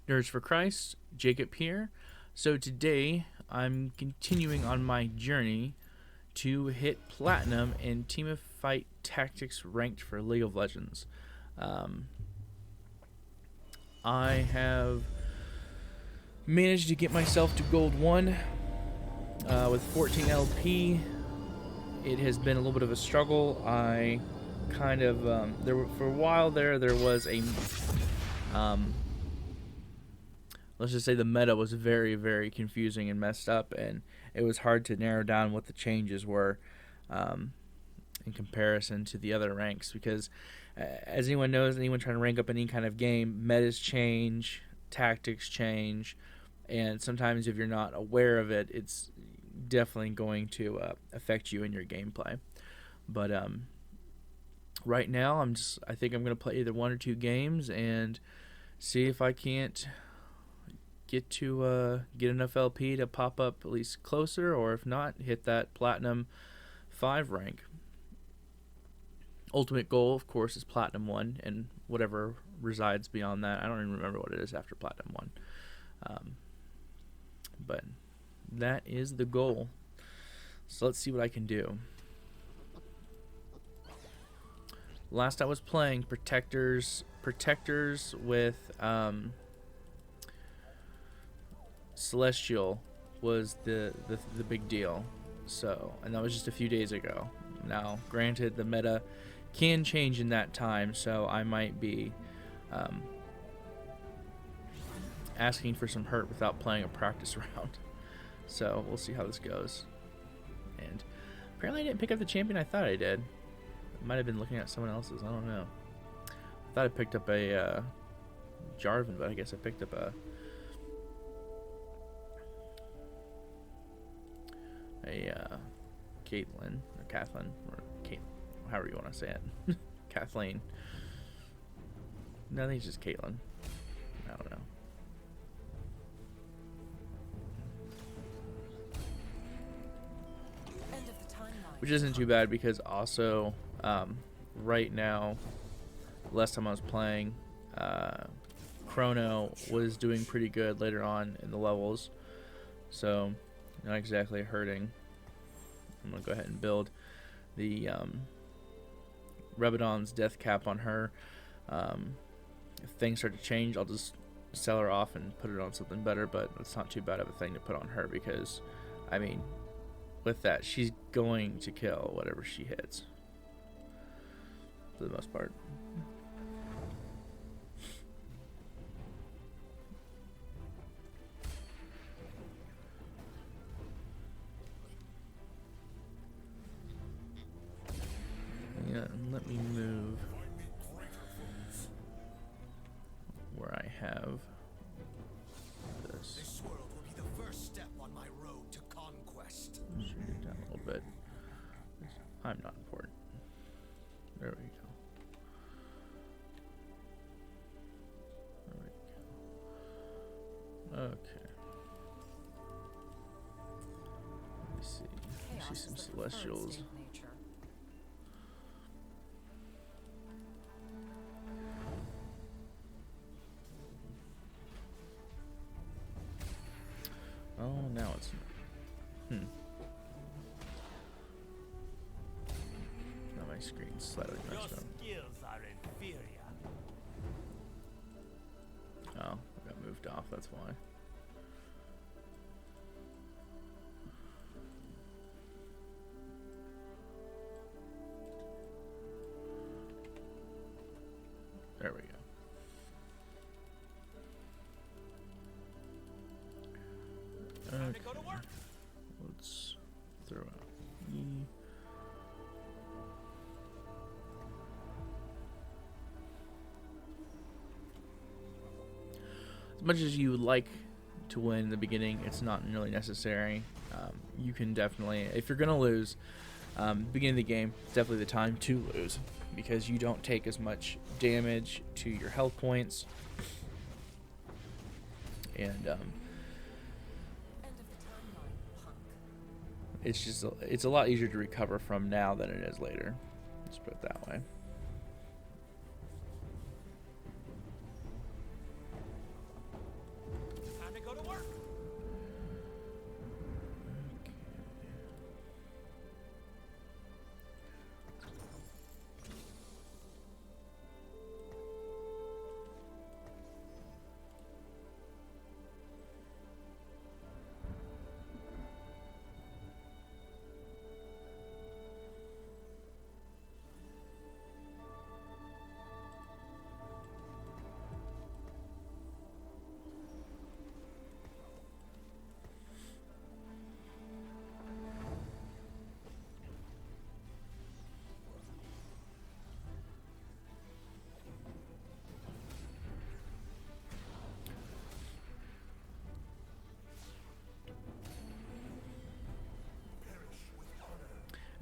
Nerds for Christ, Jacob here. So today I'm continuing on my journey to hit Platinum in Team of Fight Tactics ranked for League of Legends. Um, I have managed to get myself to Gold 1 with 14 LP. It has been a little bit of a struggle. I kind of for a while there was a let's just say the meta was very, very confusing and messed up, and it was hard to narrow down what the changes were in comparison to the other ranks, because as anyone knows, anyone trying to rank up any kind of game, metas change, tactics change, and sometimes if you're not aware of it, it's definitely going to affect you in your gameplay. But right now, I think I'm going to play either one or two games and see if I can't get enough LP to pop up at least closer, or if not, hit that Platinum 5 rank. Ultimate goal, of course, is Platinum 1, and whatever resides beyond that, I don't even remember what it is after Platinum 1. But that is the goal. So let's see what I can do. Last I was playing, Protectors with Celestial was the big deal. So, and that was just a few days ago. Now, granted, the meta can change in that time, so I might be asking for some hurt without playing a practice round. So we'll see how this goes. And apparently I didn't pick up the champion I thought I did. I might have been looking at someone else's. I don't know. I thought I picked up a Jarvan, but I guess I picked up a Caitlyn or Kathleen, or Kate, however you want to say it. Kathleen. No, I think it's just Caitlyn. I don't know. Which isn't too bad, because also right now, last time I was playing, Chrono was doing pretty good later on in the levels, so not exactly hurting. I'm going to go ahead and build the Rebadon's death cap on her. If things start to change, I'll just sell her off and put it on something better, but it's not too bad of a thing to put on her, because, I mean, with that, she's going to kill whatever she hits, for the most part. Yeah, let me move where I have this. This world will be the first step on my road to conquest. Shoot it down a little bit. I'm not important. There we go. There we go. Okay. Let me see. I see some Celestials. Oh, now it's... Now my screen's slightly messed up. Skills are inferior. Oh, I got moved off, that's why. There we go. Okay. Let's throw out E. As much as you would like to win in the beginning, it's not really necessary. You can definitely, if you're going to lose, beginning of the game, it's definitely the time to lose, because you don't take as much damage to your health points. And it's a lot easier to recover from now than it is later. Let's put it that way.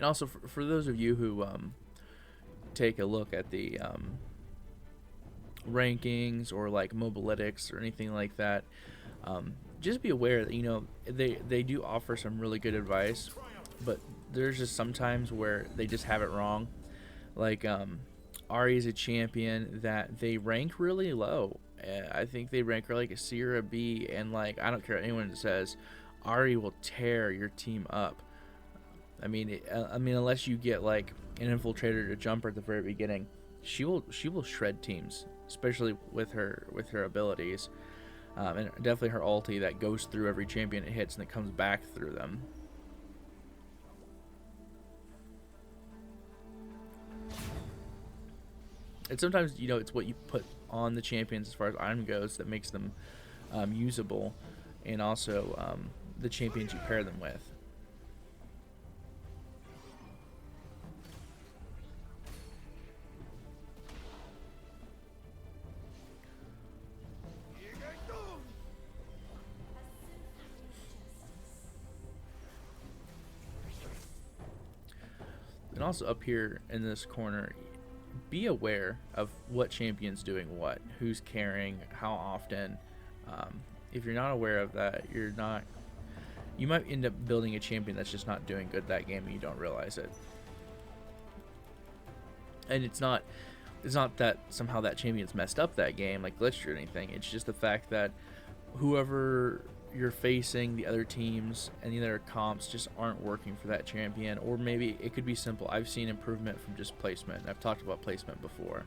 And also for those of you who take a look at the rankings or like Mobalytics or anything like that, just be aware that they do offer some really good advice, but there's just sometimes where they just have it wrong. Like Ari is a champion that they rank really low. I think they rank her like a C or a B, and like I don't care what anyone says, Ari will tear your team up. I mean, unless you get like an infiltrator to jump her at the very beginning, she will shred teams, especially with her abilities, and definitely her ulti that goes through every champion it hits and it comes back through them. And sometimes it's what you put on the champions as far as item goes that makes them usable, and also the champions you pair them with. And also up here in this corner, be aware of what champion's doing what, who's carrying, how often. If you're not aware of that, you might end up building a champion that's just not doing good that game and you don't realize it. And it's not that somehow that champion's messed up that game, like glitched or anything. It's just the fact that whoever you're facing, the other teams and the other comps just aren't working for that champion. Or maybe it could be simple. I've seen improvement from just placement. I've talked about placement before.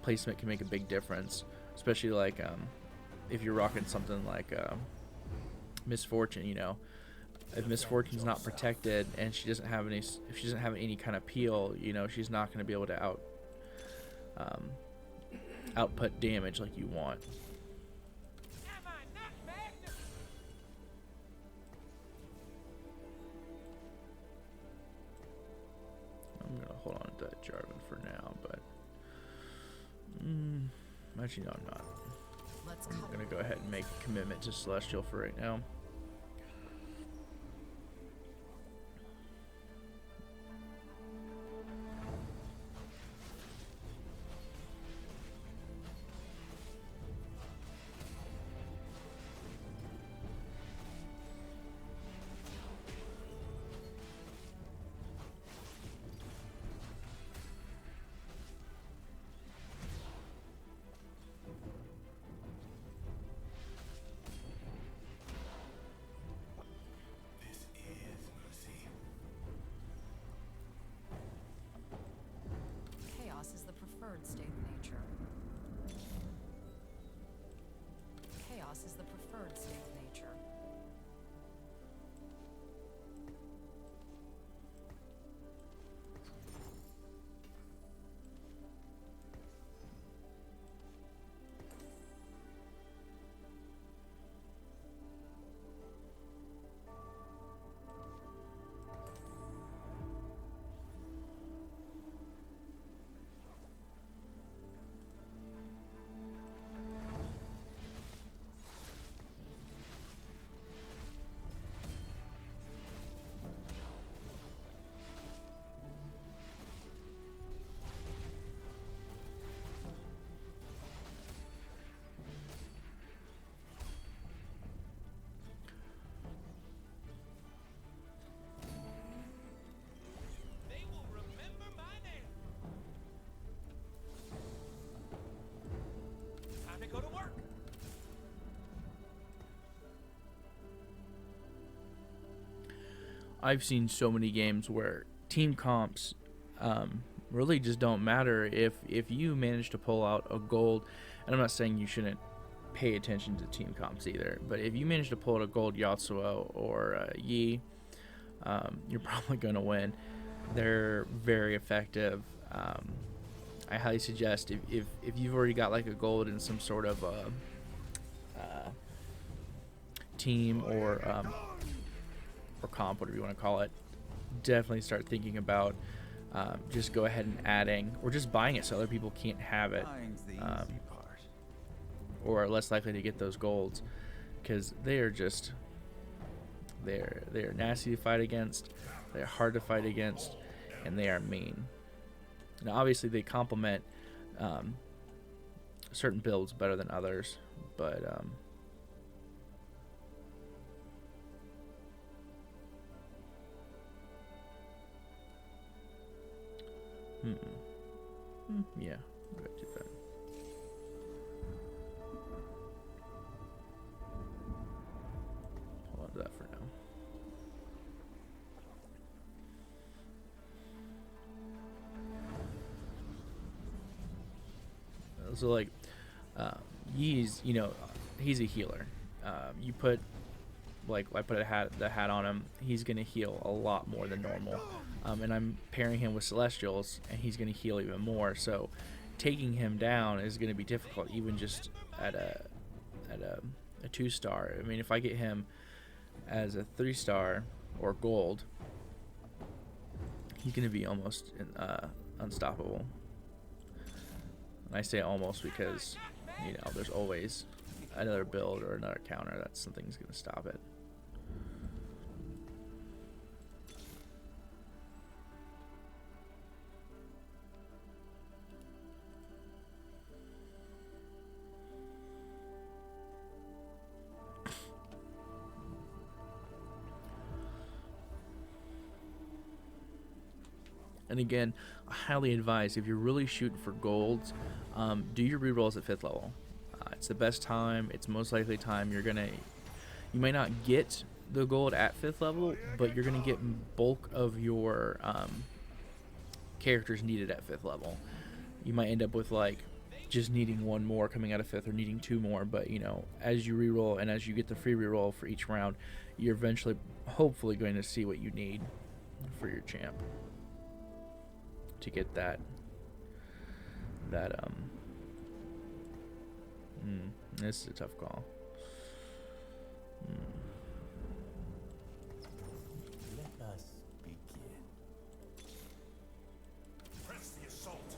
Placement can make a big difference, especially like if you're rocking something like Misfortune. If Misfortune's not protected and if she doesn't have any kind of peel, she's not going to be able to output damage like you want. I'm gonna hold on to that Jarvan for now, but actually no, I'm not. I'm gonna go ahead and make a commitment to Celestial for right now. Chaos is the preferred state of nature. Chaos is the preferred state of nature. Go to work. I've seen so many games where team comps really just don't matter if you manage to pull out a gold. And I'm not saying you shouldn't pay attention to team comps either, but if you manage to pull out a gold Yasuo or Yi, you're probably going to win. They're very effective. I highly suggest if you've already got like a gold in some sort of team or comp, whatever you want to call it, definitely start thinking about just go ahead and adding or just buying it so other people can't have it, or are less likely to get those golds, because they are nasty to fight against. They're hard to fight against, and they are mean. Now, obviously, they complement certain builds better than others, but yeah, I'm gonna do that. Hold on to that for now. So like, Yee's, he's a healer. You put like I put the hat on him, he's gonna heal a lot more than normal. And I'm pairing him with Celestials, and he's gonna heal even more. So taking him down is gonna be difficult, even just at a 2-star. I mean, if I get him as a 3-star or gold, he's gonna be almost unstoppable. And I say almost because there's always another build or another counter that something's gonna stop it. And again, I highly advise, if you're really shooting for golds, do your rerolls at 5th level. It's the best time. It's most likely time you might not get the gold at 5th level, but you're gonna get bulk of your characters needed at 5th level. You might end up with like just needing 1 more coming out of 5th, or needing 2 more. But as you reroll and as you get the free reroll for each round, you're eventually, hopefully, going to see what you need for your champ to get that this is a tough call. Let us begin. Press the assault.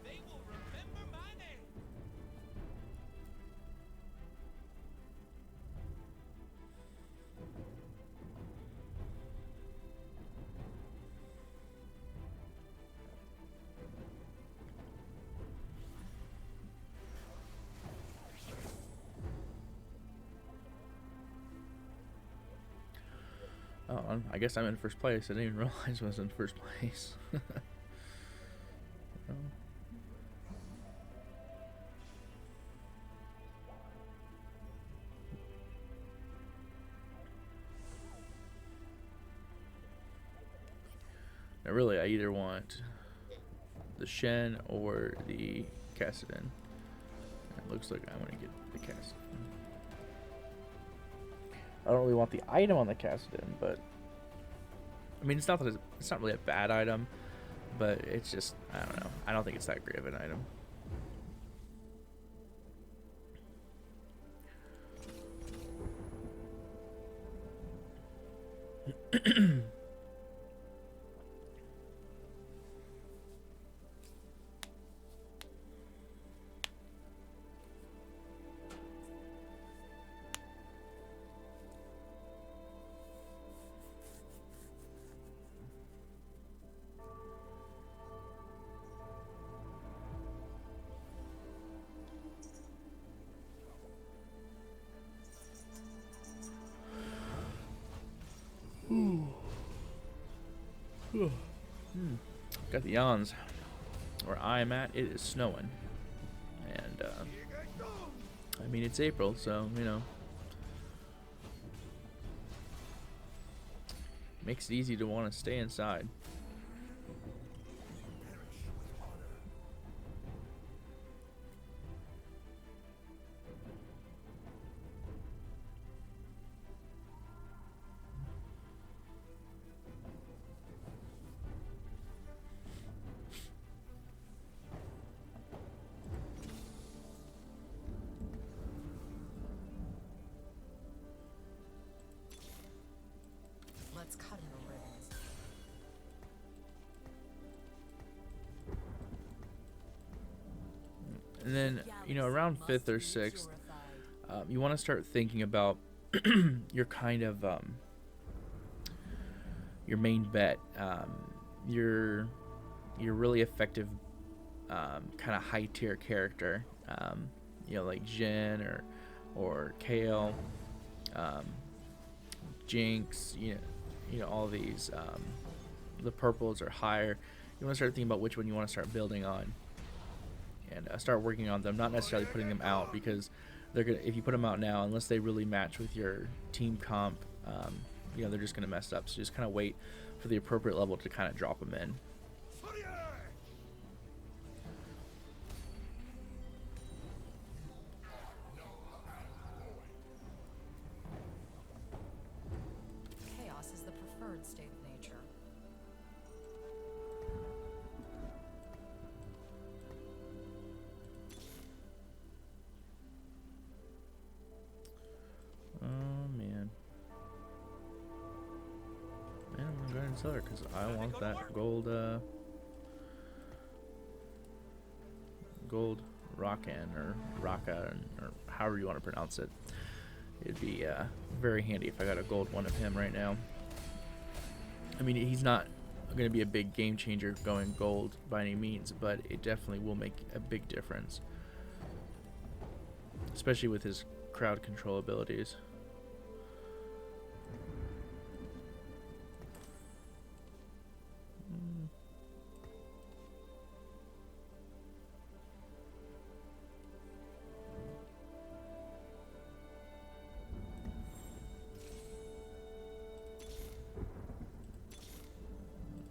They will remember my name. Oh, I guess I'm in first place. I didn't even realize I was in first place. Now, really, I either want the Shen or the Cassidon. It looks like I'm going to get the Cassidon. I don't really want the item on the Cassidon, but I mean, it's not really a bad item, but it's just, I don't know. I don't think it's that great of an item. Got the yawns. Where I'm at, it is snowing. And, I mean, it's April, so, makes it easy to want to stay inside. Let's cut him to ribbons. And then, around 5th or 6th, you want to start thinking about your kind of your main bet, your really effective kind of high tier character, like Jin or Kale, Jinx, all these. The purples are higher. You want to start thinking about which one you want to start building on, and start working on them. Not necessarily putting them out, because they're gonna. If you put them out now, unless they really match with your team comp, they're just gonna mess up. So just kind of wait for the appropriate level to kind of drop them in. Chaos is the preferred state of nature. Oh man. Man, I'm gonna go ahead and sell her because I want that gold Rakan or Rakan or however you want to pronounce it. It'd be very handy if I got a gold one of him right now. I mean, he's not going to be a big game changer going gold by any means, but it definitely will make a big difference, especially with his crowd control abilities.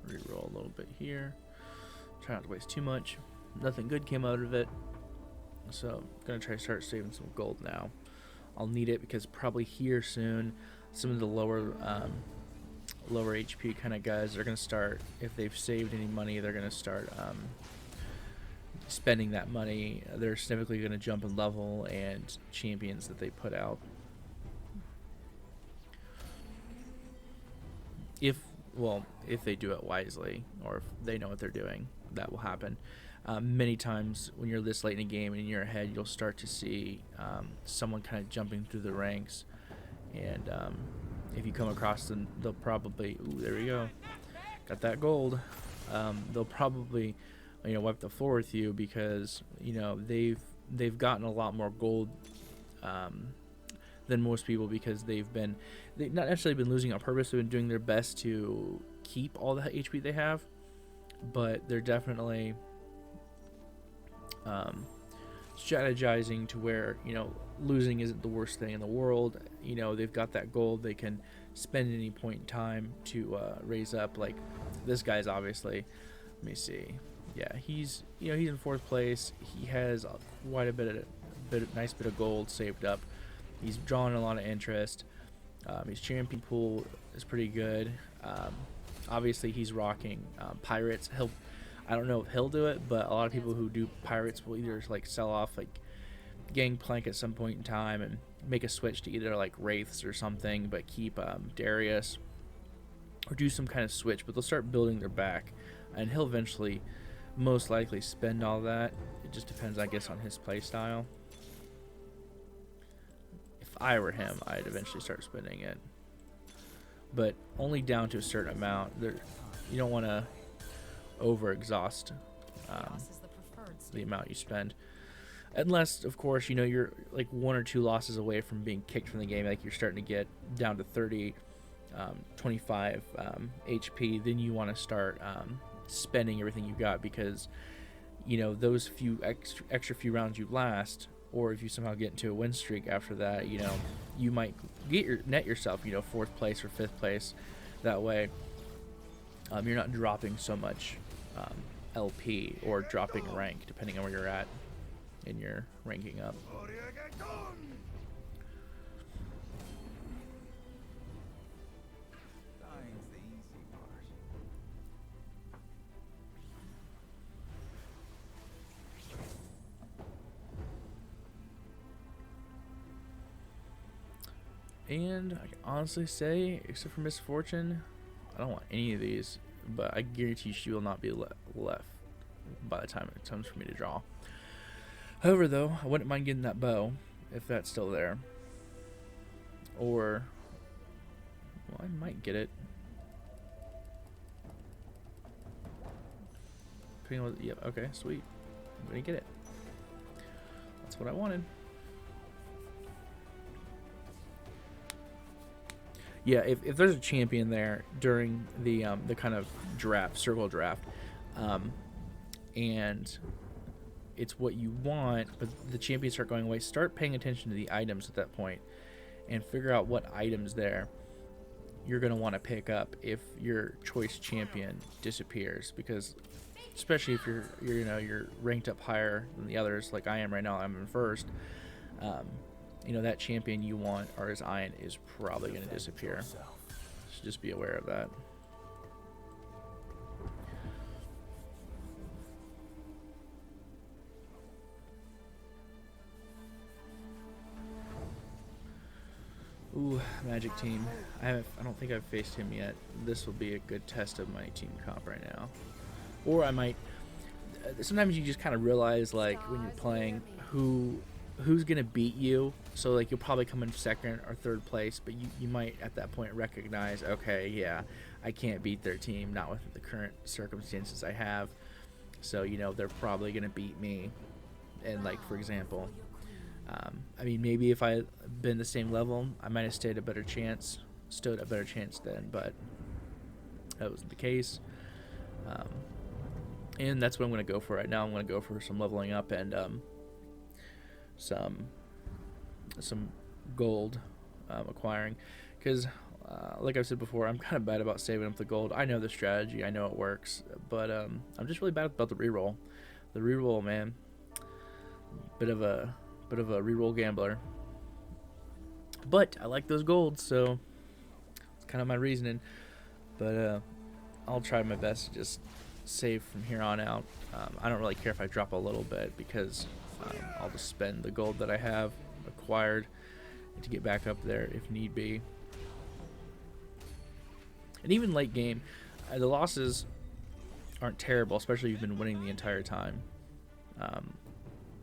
Reroll a little bit here. Try not to waste too much. Nothing good came out of it, so I'm gonna try to start saving some gold now. I'll need it because probably here soon, some of the lower HP kind of guys are gonna start. If they've saved any money, they're gonna start spending that money. They're significantly gonna jump in level and champions that they put out. If they do it wisely, or if they know what they're doing, that will happen. Many times when you're this late in a game and you're ahead, you'll start to see someone kind of jumping through the ranks, and if you come across them, they'll probably, ooh, there we go, got that gold. They'll probably, wipe the floor with you because they've gotten a lot more gold than most people, because they've not necessarily been losing on purpose. They've been doing their best to keep all the HP they have, but they're definitely strategizing to where losing isn't the worst thing in the world. They've got that gold they can spend at any point in time to raise up. Like this guy's obviously, let me see, yeah, he's in 4th place. He has quite a nice bit of gold saved up. He's drawing a lot of interest. His champion pool is pretty good. Obviously, he's rocking pirates. I don't know if he'll do it, but a lot of people who do pirates will either sell off Gangplank at some point in time and make a switch to either wraiths or something, but keep Darius, or do some kind of switch. But they'll start building their back, and he'll eventually, most likely, spend all that. It just depends, I guess, on his play style. If I were him, I'd eventually start spending it, but only down to a certain amount. You don't want to over exhaust the amount you spend, unless of course you're 1 or 2 losses away from being kicked from the game. You're starting to get down to 30, 25 HP. Then you want to start spending everything you got, because those few extra few rounds you last, or if you somehow get into a win streak after that, you might net yourself 4th place or 5th place. That way you're not dropping so much LP or dropping rank, depending on where you're at in your ranking up. And I can honestly say, except for Misfortune, I don't want any of these, but I guarantee she will not be left by the time it comes for me to draw. However, though, I wouldn't mind getting that bow, if that's still there. Or, well, I might get it. Yep, okay, sweet. I'm gonna get it. That's what I wanted. Yeah, if there's a champion there during the kind of draft, circle draft, and it's what you want, but the champions start going away, start paying attention to the items at that point and figure out what items there you're going to want to pick up if your choice champion disappears, because especially if you're ranked up higher than the others, like I am right now, I'm in first. That champion you want, or his iron, is probably going to disappear. So just be aware of that. Ooh, Magic Team. I don't think I've faced him yet. This will be a good test of my team comp right now. Or I might. Sometimes you just kind of realize, like, when you're playing, who's gonna beat you. So like you'll probably come in second or third place, but you might at that point recognize, okay, yeah, I can't beat their team, not with the current circumstances I have. So they're probably gonna beat me. And like, for example, maybe if I had been the same level, I might have stood a better chance then, but that wasn't the case. And that's what I'm going to go for right now. I'm going to go for some leveling up and some gold acquiring, because like I've said before, I'm kind of bad about saving up the gold. I know the strategy, I know it works, but I'm just really bad about the reroll. The reroll, man, bit of a reroll gambler. But I like those golds, so it's kind of my reasoning. But I'll try my best to just save from here on out. I don't really care if I drop a little bit, because I'll just spend the gold that I have acquired to get back up there if need be. And even late game, the losses aren't terrible, especially if you've been winning the entire time,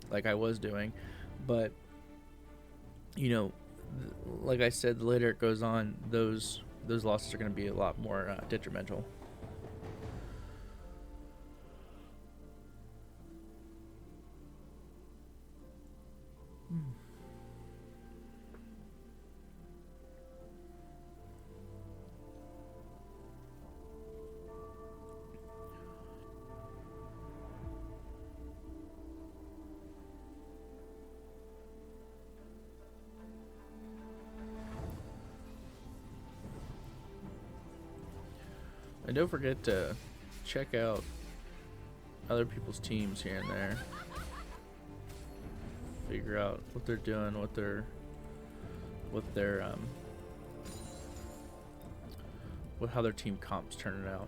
like I was doing. But like I said, the later it goes on, those losses are going to be a lot more detrimental. And don't forget to check out other people's teams here and there. Figure out what they're doing, what how their team comp's turning out.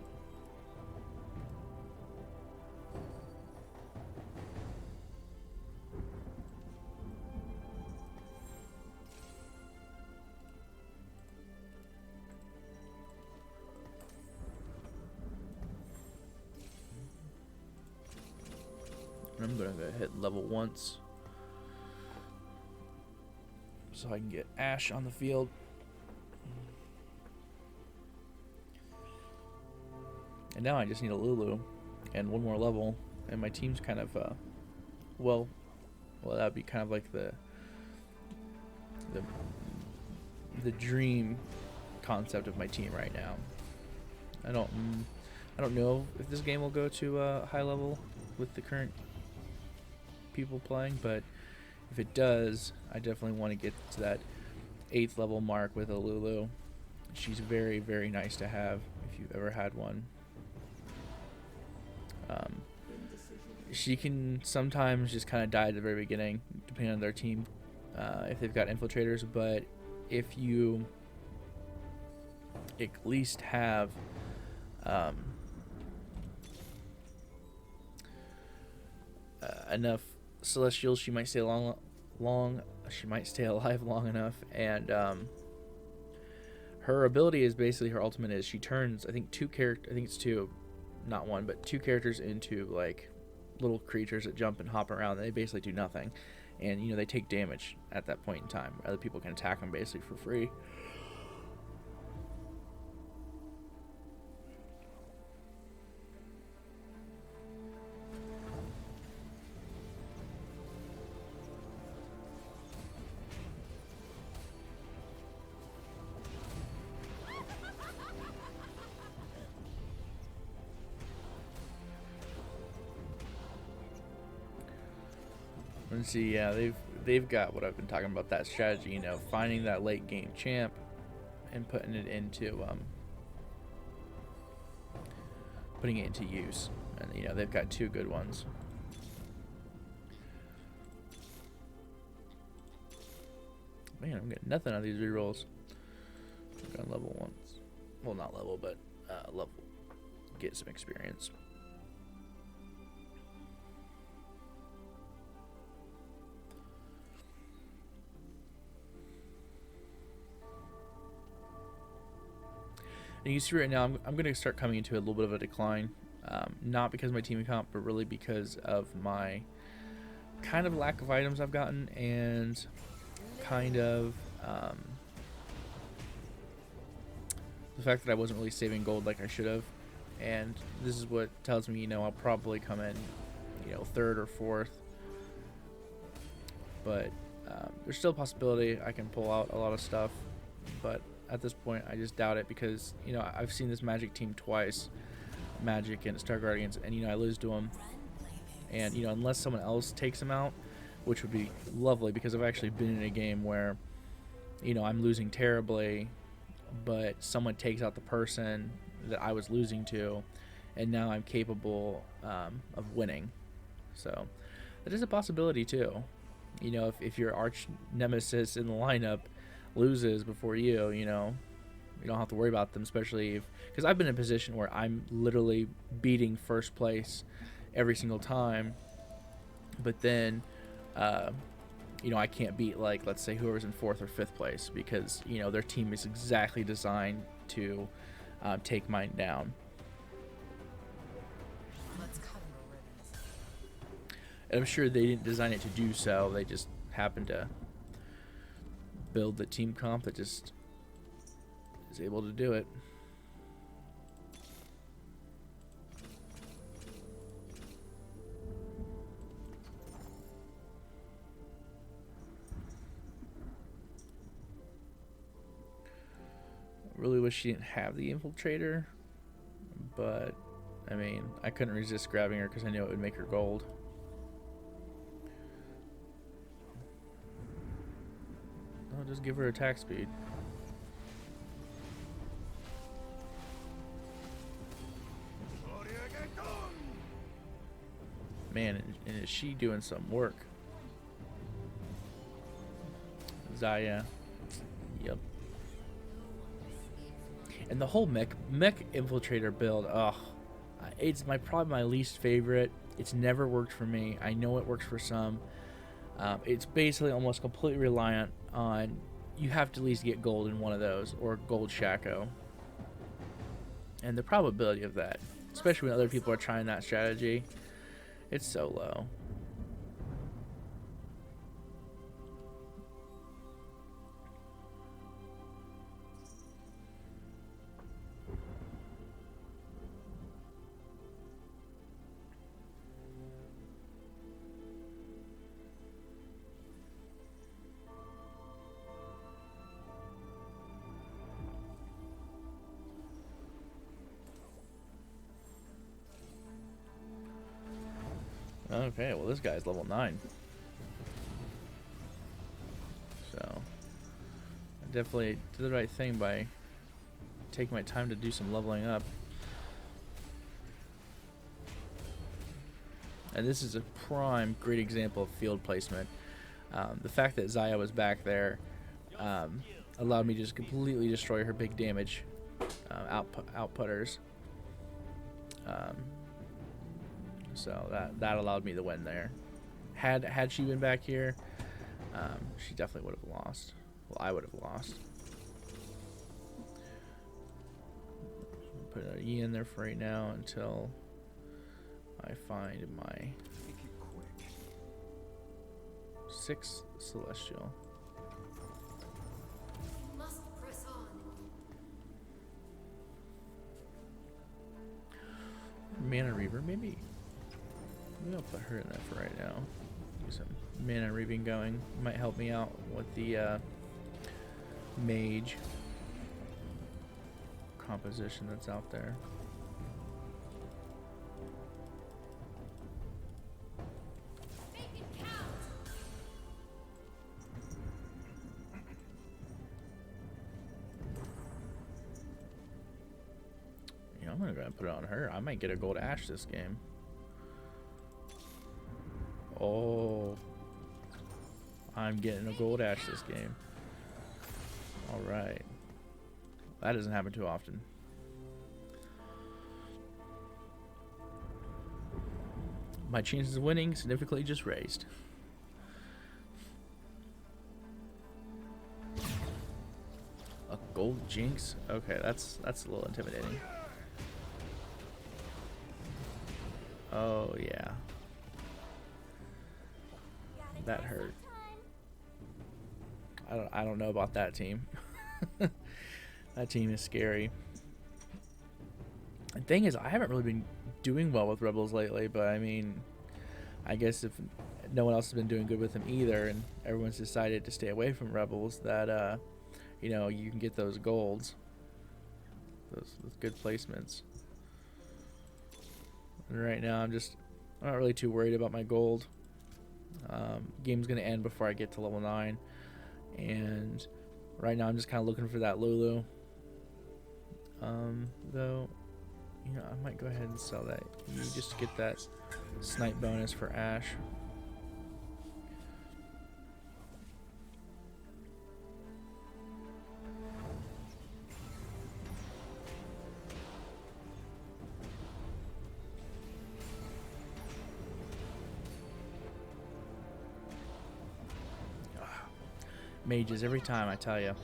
I'm gonna go hit level once so I can get Ash on the field. And now I just need a Lulu and one more level, and my team's kind of well, that'd be kind of like the dream concept of my team right now. I don't know if this game will go to high level with the current people playing, but if it does, I definitely want to get to that 8th level mark with a Lulu. She's very, very nice to have if you've ever had one. She can sometimes just kind of die at the very beginning, depending on their team, if they've got infiltrators, but if you at least have enough celestials, she might stay she might stay alive long enough, and her ability is basically her ultimate is she turns I think I think it's two, not one, but two characters into like little creatures that jump and hop around. They basically do nothing, and they take damage at that point in time. Other people can attack them basically for free. Let's see, yeah, they've got what I've been talking about, that strategy, finding that late game champ and putting it into use. And they've got two good ones. Man, I'm getting nothing out of these rerolls. I'm gonna level once. Well, not level, but level. Get some experience. And you see right now, I'm going to start coming into a little bit of a decline. Not because of my team comp, but really because of my kind of lack of items I've gotten, and kind of the fact that I wasn't really saving gold like I should have. And this is what tells me, I'll probably come in, third or fourth. But there's still a possibility I can pull out a lot of stuff. But at this point, I just doubt it because, I've seen this Magic team twice. Magic and Star Guardians, and, I lose to them. And, unless someone else takes them out, which would be lovely because I've actually been in a game where, I'm losing terribly, but someone takes out the person that I was losing to, and now I'm capable of winning. So that is a possibility too. If your arch nemesis in the lineup loses before you, you don't have to worry about them, especially because I've been in a position where I'm literally beating first place every single time, but then I can't beat, like, let's say whoever's in fourth or fifth place because their team is exactly designed to take mine down. Let's cut him a ribbons. And I'm sure they didn't design it to do so. They just happened to build the team comp that just is able to do it. Really wish she didn't have the infiltrator, but I mean, I couldn't resist grabbing her because I knew it would make her gold. I'll just give her attack speed. Man, and is she doing some work? Zaya. Yep. And the whole mech infiltrator build, it's probably my least favorite. It's never worked for me. I know it works for some. It's basically almost completely reliant on you have to at least get gold in one of those, or gold Shaco. And the probability of that, especially when other people are trying that strategy, it's so low. Okay, well this guy's level 9. So I definitely did the right thing by taking my time to do some leveling up. And this is a prime great example of field placement. The fact that Zaya was back there allowed me to just completely destroy her big damage outputters. So that allowed me to win there. Had she been back here, she definitely would have lost. Well, I would have lost. put an E in there for right now until I find my Make it quick. 6th Celestial. You must press on. Mana Reaver, maybe I'll put her in there for right now. Get some Mana Reaving going. Might help me out with the mage composition that's out there. Make it count. Yeah, I'm gonna go ahead and put it on her. I might get a gold ash this game. Oh, I'm getting a gold ash this game. All right, that doesn't happen too often. My chances of winning significantly just raised. A gold jinx? Okay, that's a little intimidating. Oh yeah. That hurt. I don't know about that team. That team is scary. The thing is, I haven't really been doing well with Rebels lately, but I mean, I guess if no one else has been doing good with them either, and everyone's decided to stay away from Rebels, that you know, you can get those golds, those good placements. And right now, I'm not really too worried about my gold. Game's gonna end before I get to level 9, and right now I'm just kind of looking for that Lulu. Though, you know, I might go ahead and sell that. You just get that snipe bonus for Ash. Mages every time, I tell you.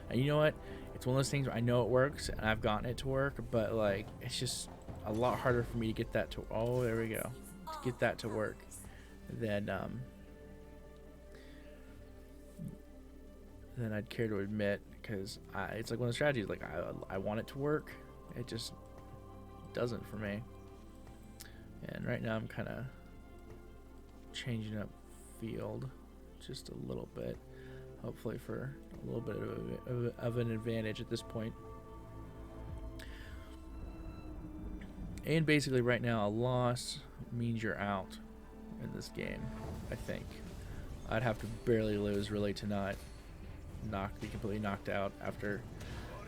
And you know what? It's one of those things where I know it works and I've gotten it to work, but like it's just a lot harder for me to get that to. Oh, there we go. To get that to work, than I'd care to admit, because it's like one of the strategies. Like I want it to work, it just doesn't for me. And right now I'm kind of changing up field just a little bit, hopefully for a little bit of an advantage at this point. And basically right now a loss means you're out in this game. I think I'd have to barely lose really to not be completely knocked out after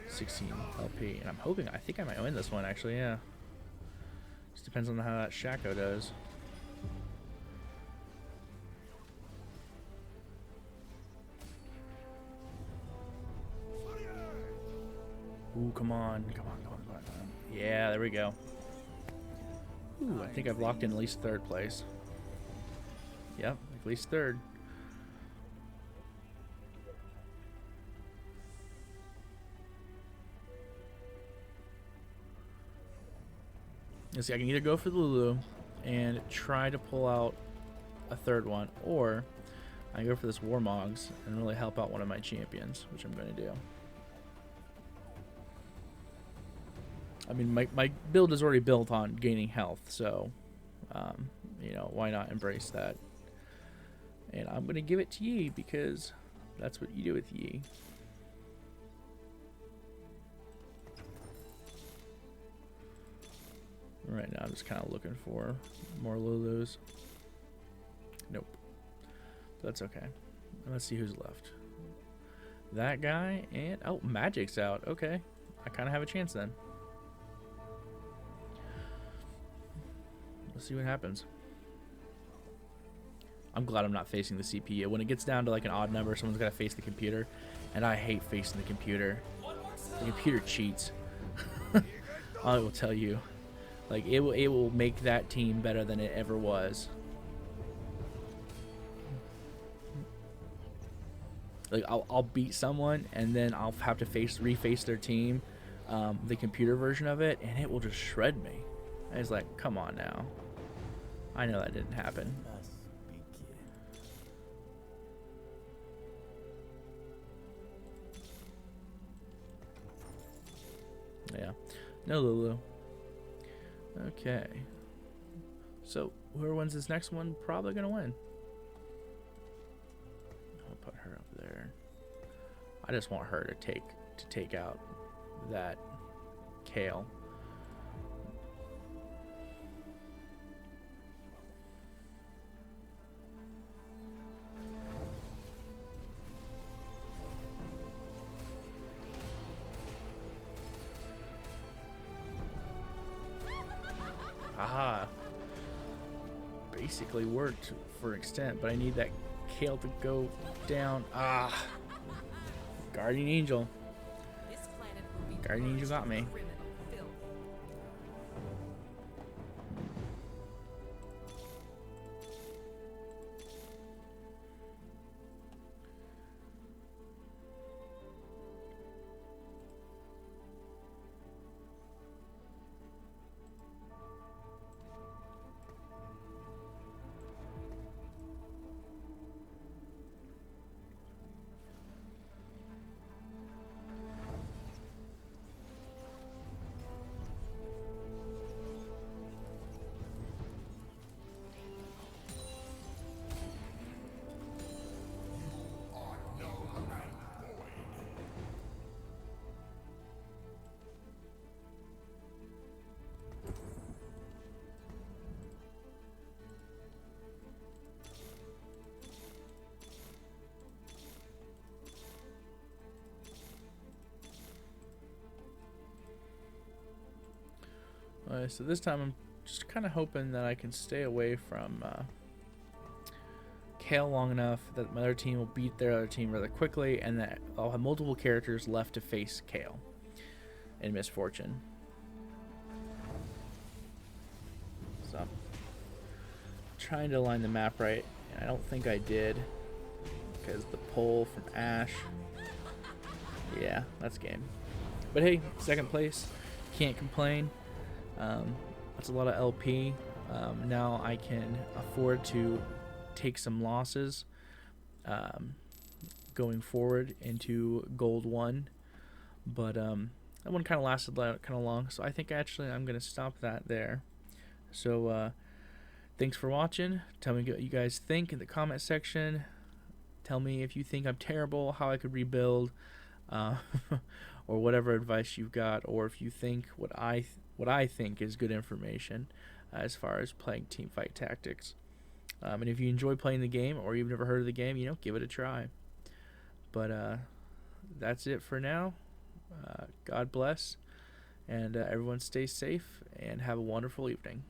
16 LP, and I think I might win this one actually. Yeah, just depends on how that Shaco does. Ooh, come on. Yeah, there we go. Ooh, I think I've locked in at least 3rd place. Yep, at least 3rd. Let's see, I can either go for the Lulu and try to pull out a 3rd one, or I can go for this Warmogs and really help out one of my champions, which I'm going to do. I mean, my build is already built on gaining health, so, you know, why not embrace that? And I'm going to give it to Yi, because that's what you do with Yi. Right now, I'm just kind of looking for more Lulus. Nope. That's okay. Let's see who's left. That guy, and, oh, Magic's out. Okay. I kind of have a chance then. Let's see what happens. I'm glad I'm not facing the CPU. When it gets down to like an odd number, someone's got to face the computer, and I hate facing the computer. The computer cheats. I will tell you. Like, it will make that team better than it ever was. Like, I'll beat someone, and then I'll have to reface their team the computer version of it, and it will just shred me. I was like, come on now. I know that didn't happen. Must begin. Yeah. No Lulu. Okay. So whoever wins this next one probably gonna win. I'll put her up there. I just want her to take out that Kale. Aha. Basically worked for an extent, but I need that Kale to go down. Ah. Guardian Angel. This planet will be Guardian Angel purged got of me. criminal filth. So this time I'm just kind of hoping that I can stay away from Kale long enough that my other team will beat their other team rather quickly, and that I'll have multiple characters left to face Kale in Misfortune. So I'm trying to align the map right, and I don't think I did because the pull from Ash. Yeah, that's game. But hey, second place, can't complain. That's a lot of LP. Now I can afford to take some losses going forward into Gold 1. But that one kind of lasted kind of long, so I think actually I'm going to stop that there. So thanks for watching. Tell me what you guys think in the comment section. Tell me if you think I'm terrible, how I could rebuild, or whatever advice you've got, or if you think what I think is good information as far as playing teamfight tactics. And if you enjoy playing the game, or you've never heard of the game, give it a try. But that's it for now. God bless, and everyone stay safe and have a wonderful evening.